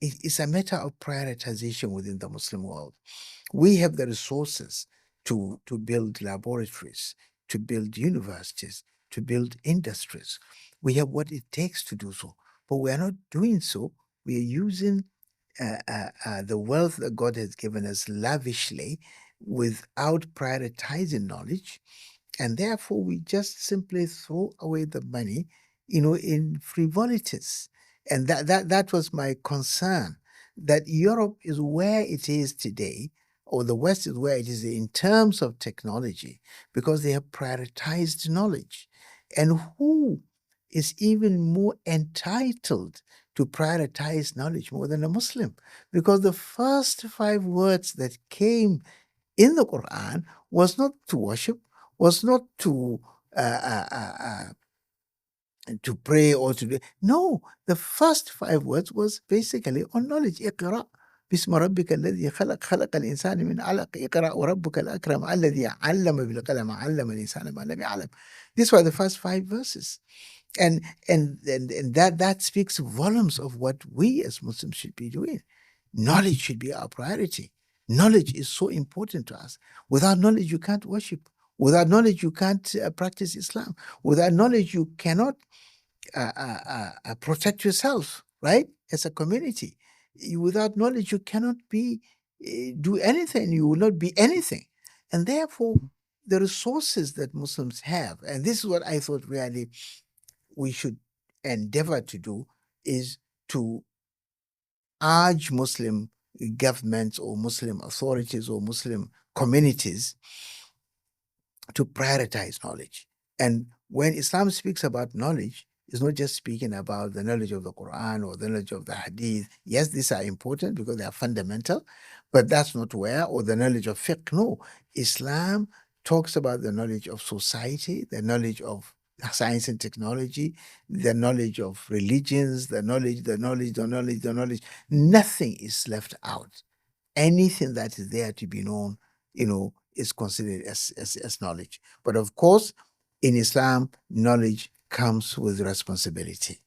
it's a matter of prioritization within the Muslim world. We have the resources to build laboratories, to build universities, to build industries. We have what it takes to do so, but we are not doing so. We are using the wealth that God has given us lavishly without prioritizing knowledge, and therefore we just simply throw away the money, in frivolities. And that was my concern, that Europe is where it is today, or the West is where it is in terms of technology, because they have prioritized knowledge. And who is even more entitled to prioritize knowledge more than a Muslim? Because the first 5 words that came in the Quran was not to worship, was not to pray or to do. No, the first 5 words was basically on knowledge. اقرأ باسم ربك الذي خلق خلق الإنسان من علق اقرأ وربك الأكرم الذي علم بالقلم علم الإنسان ما لم يعلم. These were the first 5 verses. And that speaks volumes of what we as Muslims should be doing. Knowledge should be our priority. Knowledge is so important to us. Without knowledge, you can't worship. Without knowledge, you can't practice Islam. Without knowledge, you cannot protect yourself, right? As a community. Without knowledge, you cannot do anything. You will not be anything. And therefore, the resources that Muslims have, and this is what I thought really we should endeavor to do, is to urge Muslim governments or Muslim authorities or Muslim communities to prioritize knowledge. And when Islam speaks about knowledge, it's not just speaking about the knowledge of the Quran or the knowledge of the Hadith. Yes, these are important because they are fundamental, but that's not where, or the knowledge of fiqh. No, Islam talks about the knowledge of society, the knowledge of science and technology, the knowledge of religions, the knowledge. Nothing is left out. Anything that is there to be known, is considered as knowledge. But of course, in Islam, knowledge comes with responsibility.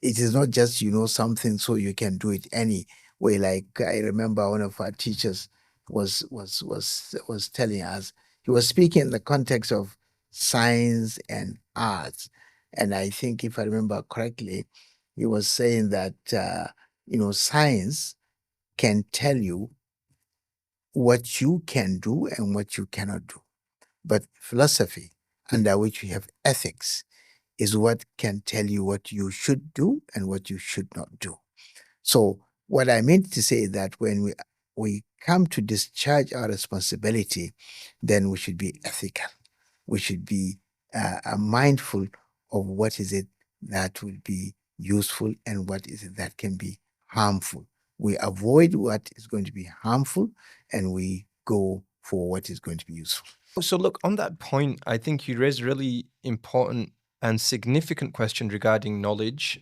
It is not just something so you can do it any way. Like I remember one of our teachers was telling us, he was speaking in the context of science and arts, and I think if I remember correctly, he was saying that science can tell you what you can do and what you cannot do. But philosophy, under which we have ethics, is what can tell you what you should do and what you should not do. So what I meant to say is that when we come to discharge our responsibility, then we should be ethical. We should be mindful of what is it that will be useful and what is it that can be harmful. We avoid what is going to be harmful and we go for what is going to be useful. So look, on that point, I think you raised a really important and significant question regarding knowledge,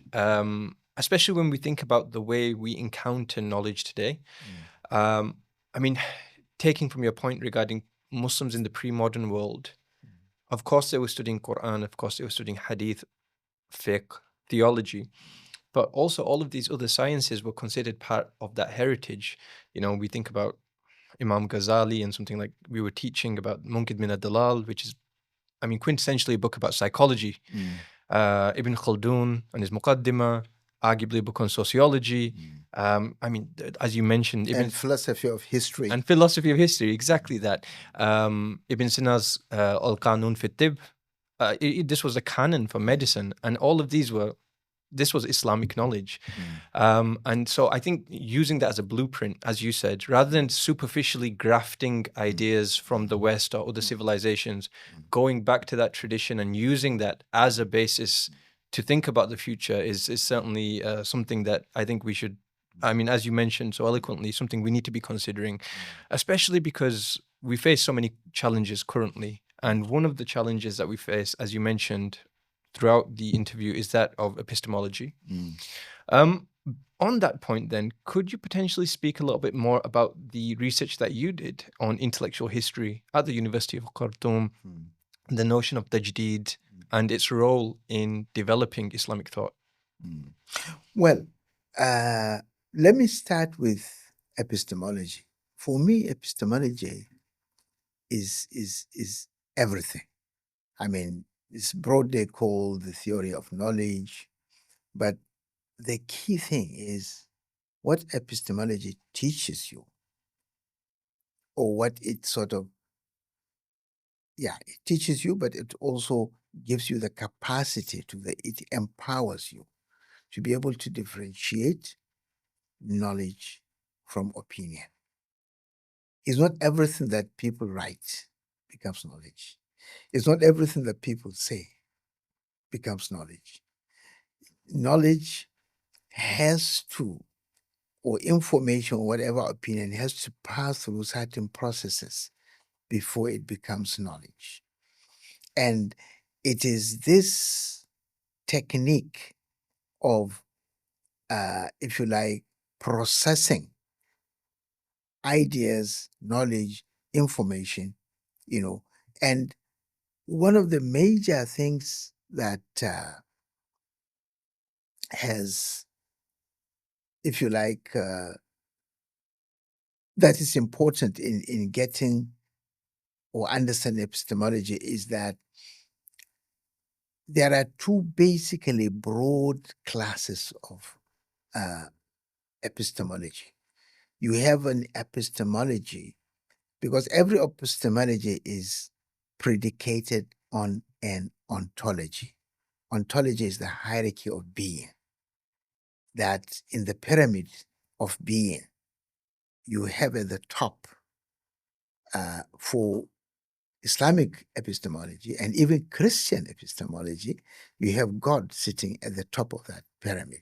especially when we think about the way we encounter knowledge today. I mean, taking from your point regarding Muslims in the pre-modern world, of course they were studying Quran, of course they were studying Hadith, fiqh, theology, but also all of these other sciences were considered part of that heritage. We think about Imam Ghazali and something like we were teaching about Munqidh min ad-Dalal, which is, quintessentially a book about psychology. Ibn Khaldun and his Muqaddimah, arguably a book on sociology. As you mentioned, and philosophy of history. And philosophy of history, exactly that. Ibn Sina's Al-Qanun fi Tib. This was a canon for medicine, and all of this was Islamic knowledge. And so I think using that as a blueprint, as you said, rather than superficially grafting ideas from the West or other civilizations, going back to that tradition and using that as a basis to think about the future is certainly something that I think we should, as you mentioned so eloquently, something we need to be considering, especially because we face so many challenges currently. And one of the challenges that we face, as you mentioned, throughout the interview is that of epistemology. On that point then, could you potentially speak a little bit more about the research that you did on intellectual history at the University of Khartoum, the notion of tajdeed and its role in developing Islamic thought? Well, Let me start with epistemology. For me, epistemology is everything. I mean, it's broadly called the theory of knowledge, but the key thing is what epistemology teaches you, or what it sort of, yeah, it teaches you, but it also gives you the capacity it empowers you to be able to differentiate knowledge from opinion. It's not everything that people write becomes knowledge. It's not everything that people say becomes knowledge. Knowledge has to, or information, or whatever opinion, has to pass through certain processes before it becomes knowledge. And it is this technique of, if you like, processing ideas, knowledge, information, and one of the major things that has, if you like, that is important in getting or understanding epistemology is that there are two basically broad classes of uh, epistemology. You have an epistemology because every epistemology is predicated on an ontology. Ontology is the hierarchy of being, that in the pyramid of being, you have at the top, for Islamic epistemology and even Christian epistemology, you have God sitting at the top of that pyramid.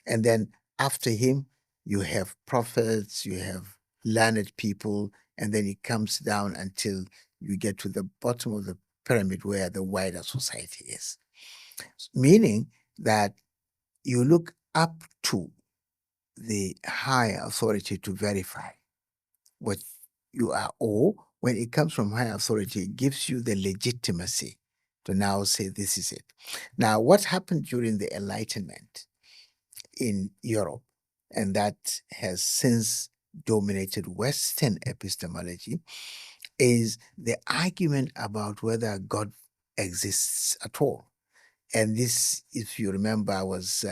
And then after him, you have prophets, you have learned people, and then it comes down until you get to the bottom of the pyramid where the wider society is. Meaning that you look up to the higher authority to verify what you are, or when it comes from higher authority, it gives you the legitimacy to now say this is it. Now, what happened during the Enlightenment in Europe, and that has since dominated Western epistemology, is the argument about whether God exists at all. And this, if you remember, was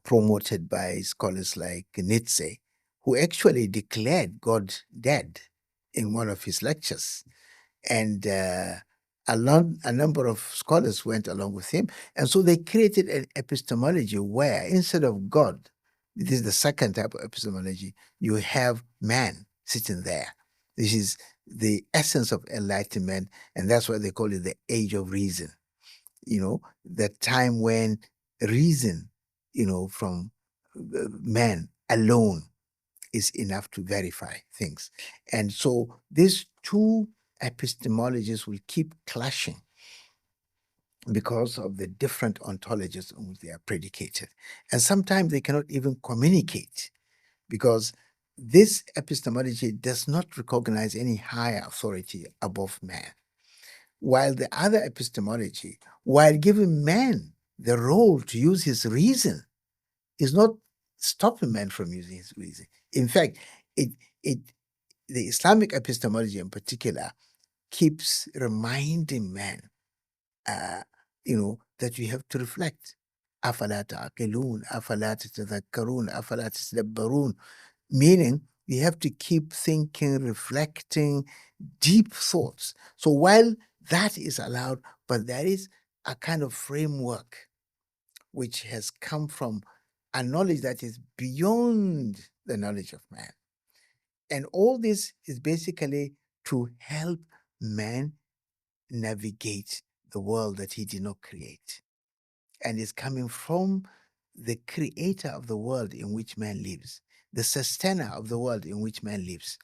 promoted by scholars like Nietzsche, who actually declared God dead in one of his lectures. And a number of scholars went along with him. And so they created an epistemology where instead of God, this is the second type of epistemology, you have man sitting there. This is the essence of enlightenment, and that's why they call it the age of reason. The time when reason, from man alone is enough to verify things. And so these two epistemologies will keep clashing because of the different ontologies on which they are predicated. And sometimes they cannot even communicate because this epistemology does not recognize any higher authority above man. While the other epistemology, while giving man the role to use his reason, is not stopping man from using his reason. In fact, it the Islamic epistemology in particular keeps reminding man, that you have to reflect. أَفَلَا تَعْقِلُونَ أَفَلَا تَتَذَكَّرُونَ أَفَلَا تَتَدَبَّرُونَ. Meaning, you have to keep thinking, reflecting, deep thoughts. So while that is allowed, but there is a kind of framework which has come from a knowledge that is beyond the knowledge of man. And all this is basically to help man navigate the world that he did not create. And is coming from the creator of the world in which man lives, the sustainer of the world in which man lives.